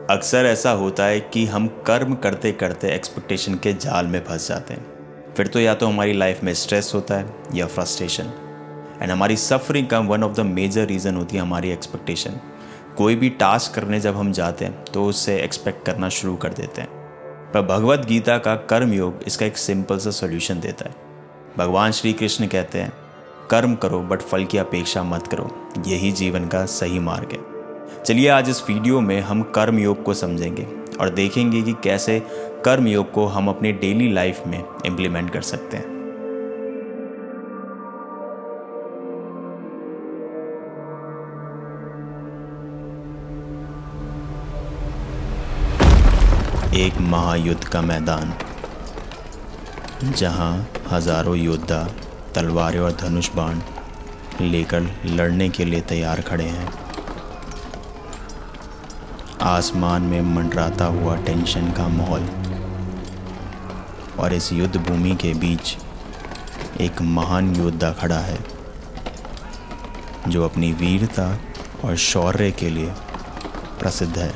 अक्सर ऐसा होता है कि हम कर्म करते करते एक्सपेक्टेशन के जाल में फंस जाते हैं। फिर तो या तो हमारी लाइफ में स्ट्रेस होता है या फ्रस्ट्रेशन। एंड हमारी सफरिंग का one of the major reason होती है हमारी एक्सपेक्टेशन। कोई भी टास्क करने जब हम जाते हैं तो उससे एक्सपेक्ट करना शुरू कर देते हैं। पर भगवद गीता का कर्म योग इसका एक सिंपल सा सोल्यूशन देता है। भगवान श्री कृष्ण कहते हैं, कर्म करो बट फल की अपेक्षा मत करो, यही जीवन का सही मार्ग है। चलिए आज इस वीडियो में हम कर्म योग को समझेंगे और देखेंगे कि कैसे कर्म योग को हम अपने डेली लाइफ में इम्प्लीमेंट कर सकते हैं। एक महायुद्ध का मैदान, जहां हजारों योद्धा तलवारें और धनुष बाण लेकर लड़ने के लिए तैयार खड़े हैं। आसमान में मंडराता हुआ टेंशन का माहौल, और इस युद्ध भूमि के बीच एक महान योद्धा खड़ा है जो अपनी वीरता और शौर्य के लिए प्रसिद्ध है,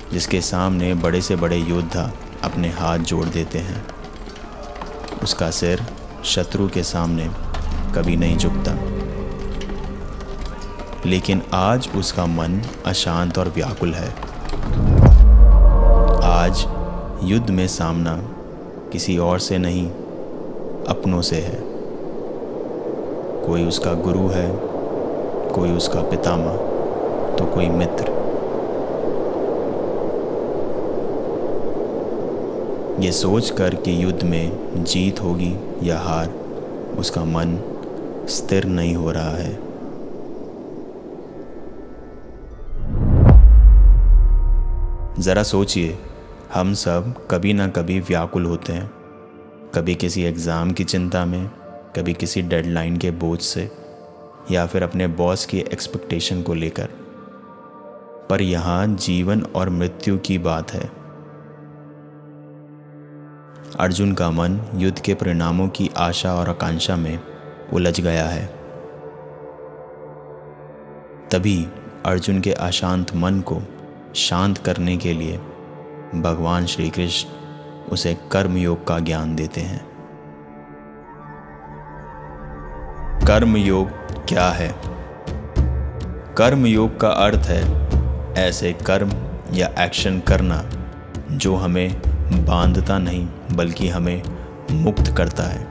जिसके सामने बड़े से बड़े योद्धा अपने हाथ जोड़ देते हैं। उसका सिर शत्रु के सामने कभी नहीं झुकता, लेकिन आज उसका मन अशांत और व्याकुल है। आज युद्ध में सामना किसी और से नहीं, अपनों से है। कोई उसका गुरु है, कोई उसका पितामह, तो कोई मित्र। ये सोचकर कि युद्ध में जीत होगी या हार, उसका मन स्थिर नहीं हो रहा है। ज़रा सोचिए, हम सब कभी ना कभी व्याकुल होते हैं, कभी किसी एग्ज़ाम की चिंता में, कभी किसी डेडलाइन के बोझ से, या फिर अपने बॉस की एक्सपेक्टेशन को लेकर। पर यहाँ जीवन और मृत्यु की बात है। अर्जुन का मन युद्ध के परिणामों की आशा और आकांक्षा में उलझ गया है। तभी अर्जुन के अशांत मन को शांत करने के लिए भगवान श्री कृष्ण उसे कर्म योग का ज्ञान देते हैं। कर्म योग क्या है? कर्म योग का अर्थ है ऐसे कर्म या एक्शन करना जो हमें बांधता नहीं बल्कि हमें मुक्त करता है।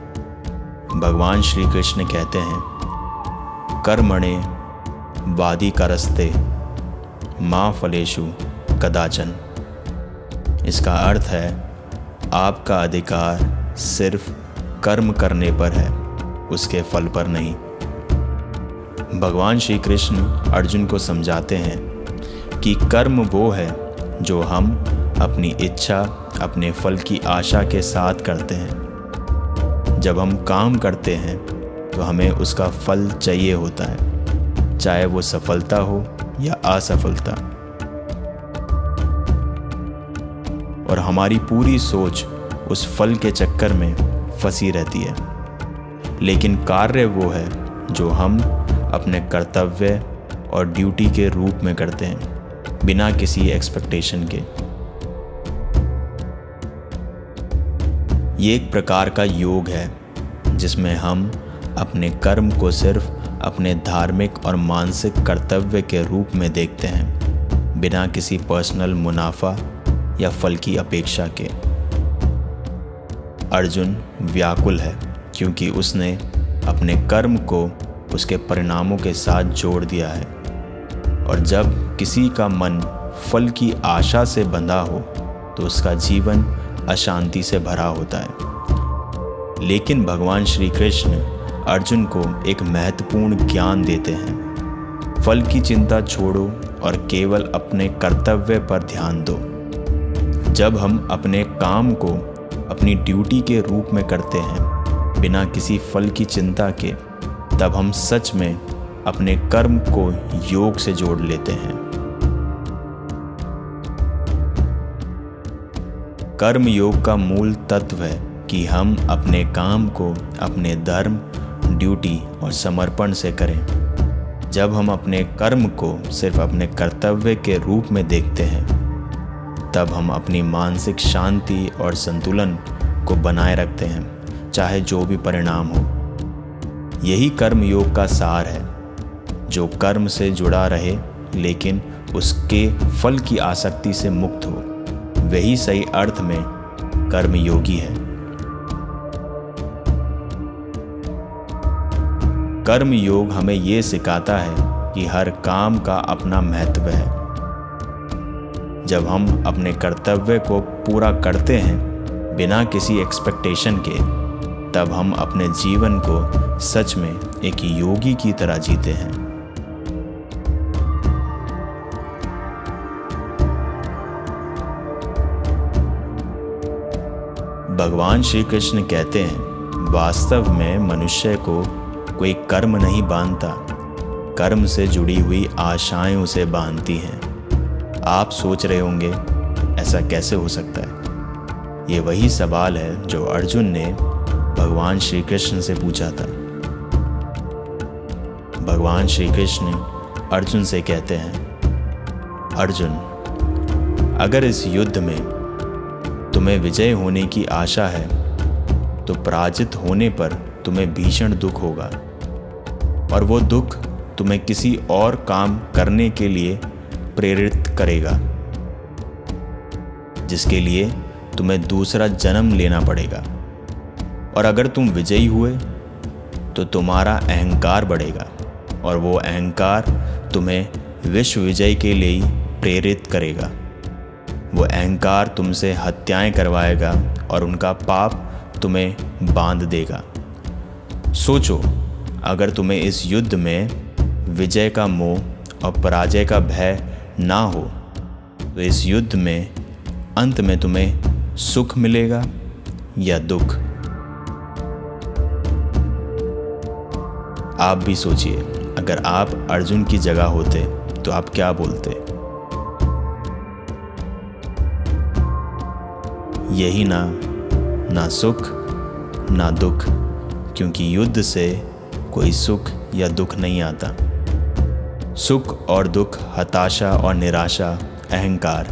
भगवान श्री कृष्ण कहते हैं, कर्मणे वाधिकारस्ते माँ फलेषु कदाचन। इसका अर्थ है आपका अधिकार सिर्फ कर्म करने पर है, उसके फल पर नहीं। भगवान श्री कृष्ण अर्जुन को समझाते हैं कि कर्म वो है जो हम अपनी इच्छा, अपने फल की आशा के साथ करते हैं। जब हम काम करते हैं तो हमें उसका फल चाहिए होता है, चाहे वो सफलता हो या असफलता। और हमारी पूरी सोच उस फल के चक्कर में फंसी रहती है। लेकिन कार्य वो है जो हम अपने कर्तव्य और ड्यूटी के रूप में करते हैं, बिना किसी एक्सपेक्टेशन के। ये एक प्रकार का योग है जिसमें हम अपने कर्म को सिर्फ अपने धार्मिक और मानसिक कर्तव्य के रूप में देखते हैं, बिना किसी पर्सनल मुनाफा या फल की अपेक्षा के। अर्जुन व्याकुल है क्योंकि उसने अपने कर्म को उसके परिणामों के साथ जोड़ दिया है। और जब किसी का मन फल की आशा से बंधा हो तो उसका जीवन अशांति से भरा होता है। लेकिन भगवान श्री कृष्ण अर्जुन को एक महत्वपूर्ण ज्ञान देते हैं। फल की चिंता छोड़ो और केवल अपने कर्तव्य पर ध्यान दो। जब हम अपने काम को अपनी ड्यूटी के रूप में करते हैं, बिना किसी फल की चिंता के, तब हम सच में अपने कर्म को योग से जोड़ लेते हैं। कर्म योग का मूल तत्व है कि हम अपने काम को अपने धर्म, ड्यूटी और समर्पण से करें। जब हम अपने कर्म को सिर्फ अपने कर्तव्य के रूप में देखते हैं, तब हम अपनी मानसिक शांति और संतुलन को बनाए रखते हैं, चाहे जो भी परिणाम हो। यही कर्म योग का सार है। जो कर्म से जुड़ा रहे लेकिन उसके फल की आसक्ति से मुक्त हो, वही सही अर्थ में कर्म योगी है। कर्म योग हमें ये सिखाता है कि हर काम का अपना महत्व है। जब हम अपने कर्तव्य को पूरा करते हैं बिना किसी एक्सपेक्टेशन के, तब हम अपने जीवन को सच में एक योगी की तरह जीते हैं। भगवान श्री कृष्ण कहते हैं, वास्तव में मनुष्य को कोई कर्म नहीं बांधता, कर्म से जुड़ी हुई आशाएं उसे बांधती हैं। आप सोच रहे होंगे ऐसा कैसे हो सकता है? ये वही सवाल है जो अर्जुन ने भगवान श्री कृष्ण से पूछा था। भगवान श्री कृष्ण अर्जुन से कहते हैं, अर्जुन, अगर इस युद्ध में तुम्हें विजय होने की आशा है तो पराजित होने पर तुम्हें भीषण दुख होगा, और वो दुख तुम्हें किसी और काम करने के लिए प्रेरित करेगा, जिसके लिए तुम्हें दूसरा जन्म लेना पड़ेगा। और अगर तुम विजयी हुए तो तुम्हारा अहंकार बढ़ेगा, और वो अहंकार तुम्हें विश्व विजय के लिए प्रेरित करेगा। वो अहंकार तुमसे हत्याएं करवाएगा और उनका पाप तुम्हें बांध देगा। सोचो, अगर तुम्हें इस युद्ध में विजय का मोह और पराजय का भय ना हो, तो इस युद्ध में अंत में तुम्हें सुख मिलेगा या दुख? आप भी सोचिए, अगर आप अर्जुन की जगह होते तो आप क्या बोलते? यही ना सुख ना दुख, क्योंकि युद्ध से कोई सुख या दुख नहीं आता। सुख और दुख, हताशा और निराशा, अहंकार,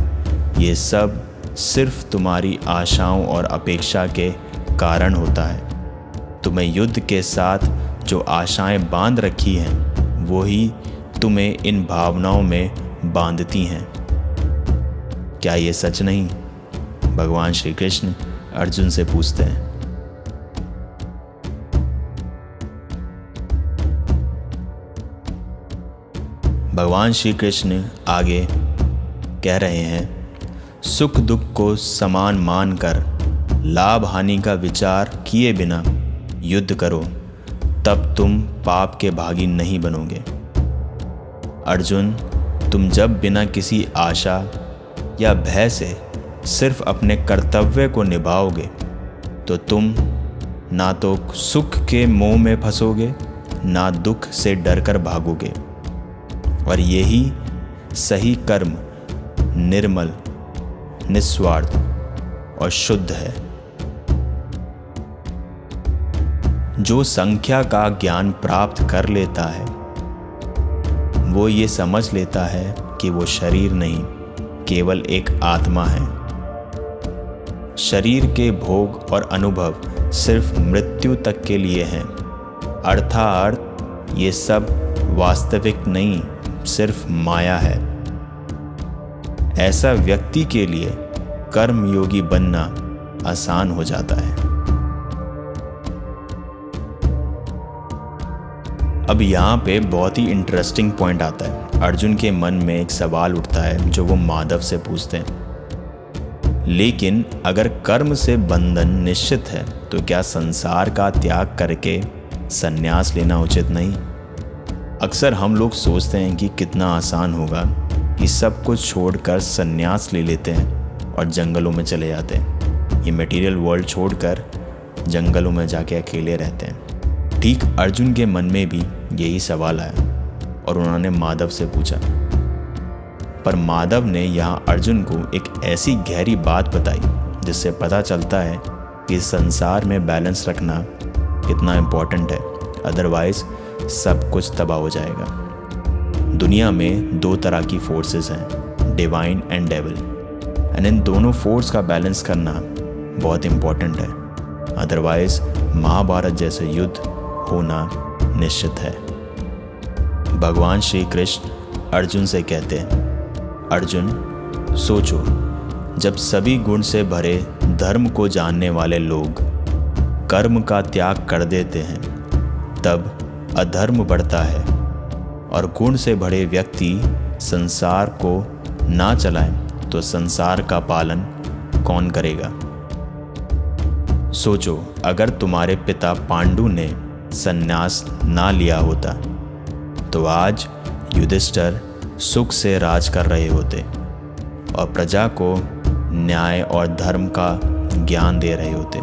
ये सब सिर्फ तुम्हारी आशाओं और अपेक्षा के कारण होता है। तुम्हें युद्ध के साथ जो आशाएं बांध रखी हैं, वो ही तुम्हें इन भावनाओं में बांधती हैं। क्या ये सच नहीं? भगवान श्री कृष्ण अर्जुन से पूछते हैं। भगवान श्री कृष्ण आगे कह रहे हैं, सुख दुख को समान मानकर लाभ हानि का विचार किए बिना युद्ध करो, तब तुम पाप के भागी नहीं बनोगे। अर्जुन, तुम जब बिना किसी आशा या भय से सिर्फ अपने कर्तव्य को निभाओगे, तो तुम ना तो सुख के मोह में फंसोगे, ना दुख से डरकर भागोगे। और यही सही कर्म निर्मल, निस्वार्थ और शुद्ध है। जो संख्या का ज्ञान प्राप्त कर लेता है, वो ये समझ लेता है कि वो शरीर नहीं, केवल एक आत्मा है। शरीर के भोग और अनुभव सिर्फ मृत्यु तक के लिए हैं, अर्थात ये सब वास्तविक नहीं, सिर्फ माया है। ऐसा व्यक्ति के लिए कर्म योगी बनना आसान हो जाता है। अब यहाँ पे बहुत ही इंटरेस्टिंग पॉइंट आता है। अर्जुन के मन में एक सवाल उठता है जो वो माधव से पूछते हैं, लेकिन अगर कर्म से बंधन निश्चित है तो क्या संसार का त्याग करके संन्यास लेना उचित नहीं? अक्सर हम लोग सोचते हैं कि कितना आसान होगा कि सब कुछ छोड़कर संन्यास ले लेते हैं और जंगलों में चले जाते हैं। ये मटेरियल वर्ल्ड छोड़कर जंगलों में जाके अकेले रहते हैं। ठीक अर्जुन के मन में भी यही सवाल आया और उन्होंने माधव से पूछा। पर माधव ने यहाँ अर्जुन को एक ऐसी गहरी बात बताई जिससे पता चलता है कि संसार में बैलेंस रखना कितना इम्पोर्टेंट है, अदरवाइज सब कुछ तबाह हो जाएगा। दुनिया में दो तरह की फोर्सेस हैं, divine and devil, and in दोनों फोर्स का बैलेंस करना बहुत इम्पॉर्टेंट है, अदरवाइज महाभारत जैसे युद्ध होना निश्चित है। भगवान श्री कृष्ण अर्जुन से कहते हैं, अर्जुन सोचो, जब सभी गुण से भरे धर्म को जानने वाले लोग कर्म का त्याग कर देते हैं तब अधर्म बढ़ता है, और गुण से भरे व्यक्ति संसार को ना चलाएं तो संसार का पालन कौन करेगा। सोचो, अगर तुम्हारे पिता पांडु ने संन्यास ना लिया होता तो आज युधिष्ठिर सुख से राज कर रहे होते और प्रजा को न्याय और धर्म का ज्ञान दे रहे होते।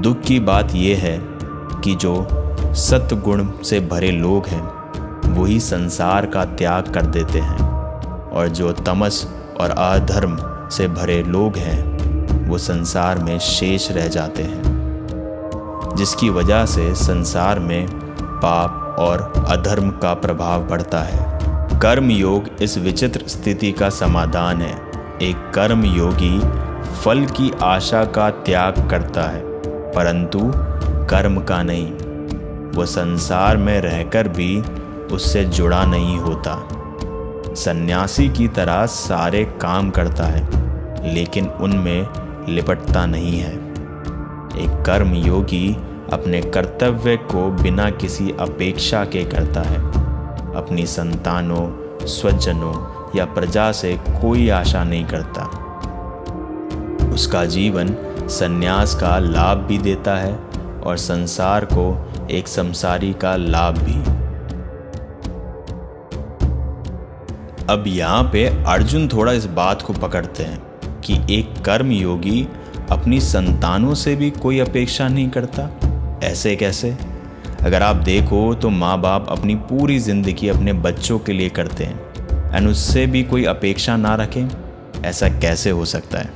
दुख की बात यह है कि जो सत्गुण से भरे लोग हैं वही संसार का त्याग कर देते हैं, और जो तमस और अधर्म से भरे लोग हैं वो संसार में शेष रह जाते हैं, जिसकी वजह से संसार में पाप और अधर्म का प्रभाव बढ़ता है। कर्म योग इस विचित्र स्थिति का समाधान है। एक कर्म योगी फल की आशा का त्याग करता है, परंतु कर्म का नहीं। वो संसार में रहकर भी उससे जुड़ा नहीं होता। सन्यासी की तरह सारे काम करता है लेकिन उनमें लिपटता नहीं है। एक कर्म योगी अपने कर्तव्य को बिना किसी अपेक्षा के करता है। अपनी संतानों, स्वजनों या प्रजा से कोई आशा नहीं करता। उसका जीवन संन्यास का लाभ भी देता है और संसार को एक संसारी का लाभ भी। अब यहाँ पे अर्जुन थोड़ा इस बात को पकड़ते हैं कि एक कर्म योगी अपनी संतानों से भी कोई अपेक्षा नहीं करता। ऐसे कैसे? अगर आप देखो तो माँ बाप अपनी पूरी जिंदगी अपने बच्चों के लिए करते हैं एंड उससे भी कोई अपेक्षा ना रखें, ऐसा कैसे हो सकता है?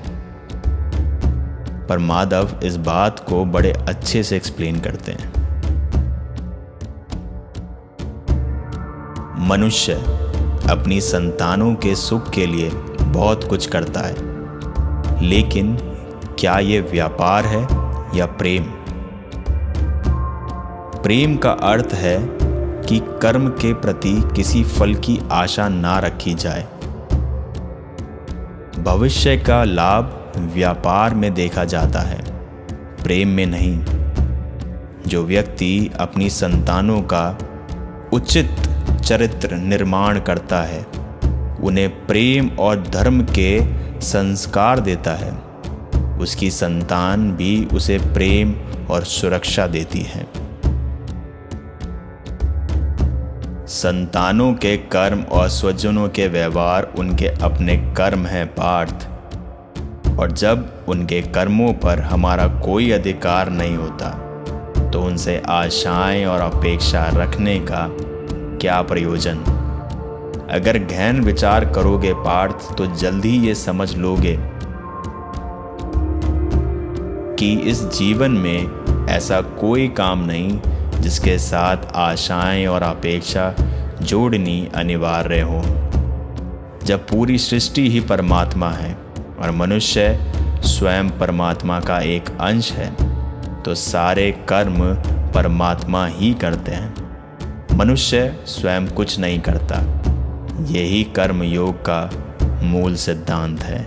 पर माधव इस बात को बड़े अच्छे से एक्सप्लेन करते हैं। मनुष्य अपनी संतानों के सुख के लिए बहुत कुछ करता है, लेकिन क्या ये व्यापार है या प्रेम? प्रेम का अर्थ है कि कर्म के प्रति किसी फल की आशा ना रखी जाए। भविष्य का लाभ व्यापार में देखा जाता है, प्रेम में नहीं। जो व्यक्ति अपनी संतानों का उचित चरित्र निर्माण करता है, उन्हें प्रेम और धर्म के संस्कार देता है, उसकी संतान भी उसे प्रेम और सुरक्षा देती है। संतानों के कर्म और स्वजनों के व्यवहार उनके अपने कर्म हैं पार्थ, और जब उनके कर्मों पर हमारा कोई अधिकार नहीं होता तो उनसे आशाएं और अपेक्षा रखने का क्या प्रयोजन? अगर गहन विचार करोगे पार्थ तो जल्दी ये समझ लोगे कि इस जीवन में ऐसा कोई काम नहीं जिसके साथ आशाएं और अपेक्षा जोड़नी अनिवार्य हो। जब पूरी सृष्टि ही परमात्मा है और मनुष्य स्वयं परमात्मा का एक अंश है तो सारे कर्म परमात्मा ही करते हैं। मनुष्य स्वयं कुछ नहीं करता। यही कर्म योग का मूल सिद्धांत है।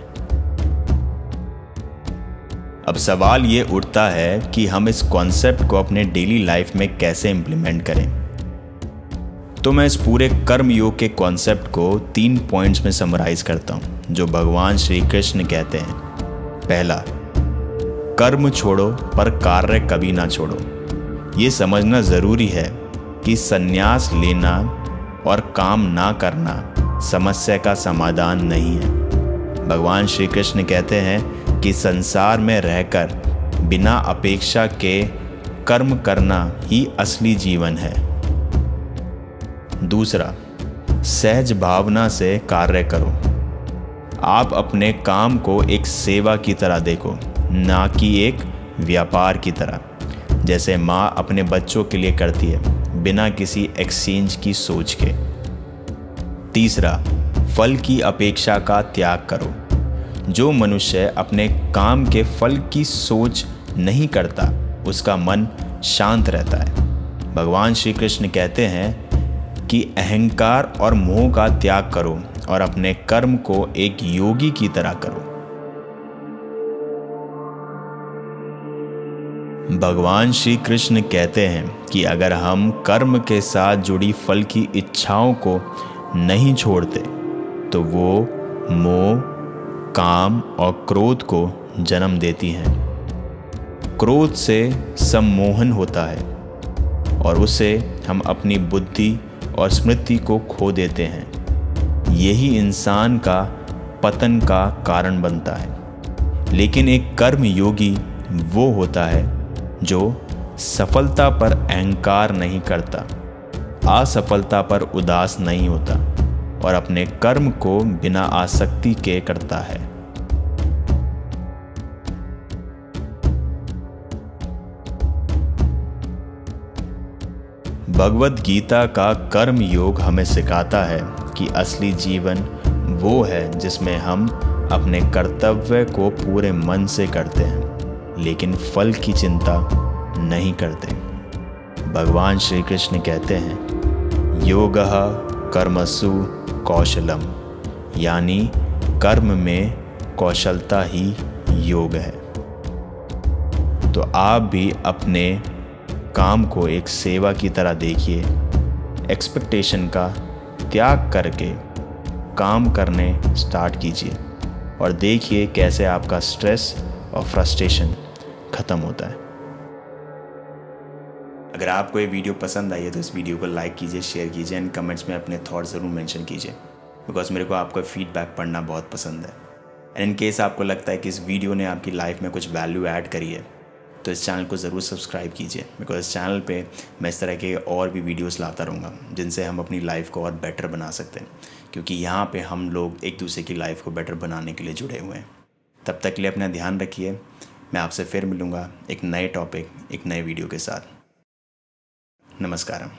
अब सवाल ये उठता है कि हम इस कॉन्सेप्ट को अपने डेली लाइफ में कैसे इम्प्लीमेंट करें। तो मैं इस पूरे कर्म योग के कॉन्सेप्ट को 3 पॉइंट्स में समराइज करता हूं जो भगवान श्री कृष्ण कहते हैं। पहला, कर्म छोड़ो पर कार्य कभी ना छोड़ो। ये समझना ज़रूरी है कि संन्यास लेना और काम ना करना समस्या का समाधान नहीं है। भगवान श्री कृष्ण कहते हैं कि संसार में रहकर बिना अपेक्षा के कर्म करना ही असली जीवन है। दूसरा, सहज भावना से कार्य करो। आप अपने काम को एक सेवा की तरह देखो, ना कि एक व्यापार की तरह, जैसे माँ अपने बच्चों के लिए करती है बिना किसी एक्सचेंज की सोच के। तीसरा, फल की अपेक्षा का त्याग करो। जो मनुष्य अपने काम के फल की सोच नहीं करता, उसका मन शांत रहता है। भगवान श्री कृष्ण कहते हैं कि अहंकार और मोह का त्याग करो और अपने कर्म को एक योगी की तरह करो। भगवान श्री कृष्ण कहते हैं कि अगर हम कर्म के साथ जुड़ी फल की इच्छाओं को नहीं छोड़ते तो वो मोह, काम और क्रोध को जन्म देती हैं। क्रोध से सम्मोहन होता है और उससे हम अपनी बुद्धि और स्मृति को खो देते हैं। यही इंसान का पतन का कारण बनता है। लेकिन एक कर्म योगी वो होता है जो सफलता पर अहंकार नहीं करता, असफलता पर उदास नहीं होता और अपने कर्म को बिना आसक्ति के करता है। भगवद गीता का कर्म योग हमें सिखाता है कि असली जीवन वो है जिसमें हम अपने कर्तव्य को पूरे मन से करते हैं लेकिन फल की चिंता नहीं करते। भगवान श्री कृष्ण कहते हैं, योगः कर्मसु कौशलम, यानी कर्म में कौशलता ही योग है। तो आप भी अपने काम को एक सेवा की तरह देखिए। एक्सपेक्टेशन का त्याग करके काम करने स्टार्ट कीजिए और देखिए कैसे आपका स्ट्रेस और फ्रस्ट्रेशन ख़त्म होता है। अगर आपको ये वीडियो पसंद आई है तो इस वीडियो को लाइक कीजिए, शेयर कीजिए एंड कमेंट्स में अपने थॉट्स ज़रूर मेंशन कीजिए, बिकॉज मेरे को आपका फीडबैक पढ़ना बहुत पसंद है। एंड इन केस आपको लगता है कि इस वीडियो ने आपकी लाइफ में कुछ वैल्यू ऐड करी है तो इस चैनल को ज़रूर सब्सक्राइब कीजिए, बिकॉज इस चैनल पे मैं इस तरह के और भी वीडियोस लाता रहूँगा जिनसे हम अपनी लाइफ को और बेटर बना सकते हैं, क्योंकि यहाँ पे हम लोग एक दूसरे की लाइफ को बेटर बनाने के लिए जुड़े हुए हैं। तब तक के लिए अपना ध्यान रखिए। मैं आपसे फिर मिलूँगा एक नए टॉपिक, एक नए वीडियो के साथ। नमस्कारम।